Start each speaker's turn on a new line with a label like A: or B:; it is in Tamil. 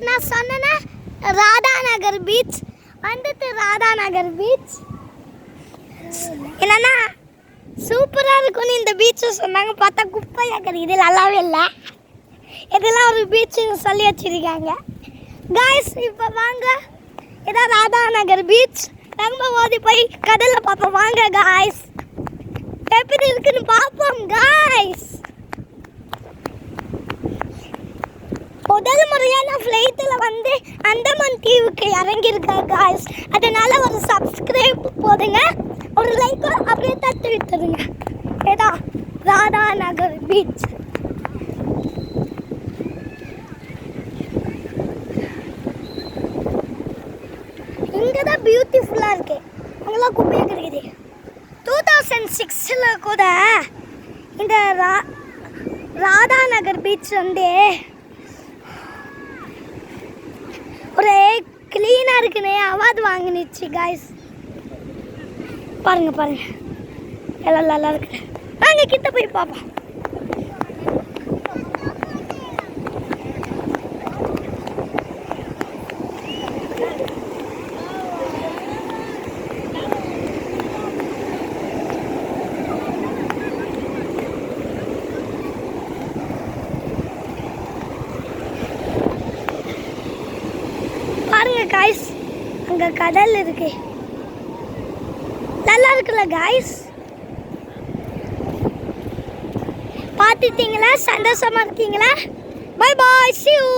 A: நான் சொன்னேன்னா ராதாநகர் பீச் வந்துட்டு ராதாநகர் பீச் என்னன்னா சூப்பராக இருக்கும்னு இந்த பீச்சு சொன்னாங்க. பார்த்தா குப்பையாக கிடைக்குது, நல்லாவே இல்லை. இதெல்லாம் ஒரு பீச்சு சொல்லி வச்சிருக்காங்க. காய்ஸ் இப்போ வாங்க, இதான் ராதாநகர் பீச். நம்ம ஓடி போய் கடலில் பார்ப்போம். வாங்க காய்ஸ், எப்படி இருக்குன்னு பார்ப்போம் காய்ஸ். முதல் முறையாக நான் ஃப்ளைட்டில் வந்து அந்தமான் தீவுக்கு இறங்கியிருக்கேன் காய்ஸ். அதனால ஒரு சப்ஸ்கிரைப் போதுங்க, ஒரு லைக் அப்படியே தட்டி விட்டுருங்க. ஏதா ராதாநகர் பீச். இங்கே தான் பியூட்டிஃபுல்லாக இருக்கு, அங்கெல்லாம் குப்பையாக கிடைக்குது. 2006 கூட இந்த ராதாநகர் பீச் வந்து ஒரு கிளீனாக இருக்குன்னு அவார்டு வாங்கினுச்சு காய்ஸ். பாருங்க பாருங்க, எல்லாம் நல்லா இருக்கு. நாங்கள் கிட்ட போய் பார்ப்போம். பாருங்க காய்ஸ், அங்கே கடல் இருக்கு, நல்லா இருக்குல்ல காய்ஸ். பார்த்துட்டீங்களா? சந்தோஷமா இருக்கீங்களா? Bye bye, see you.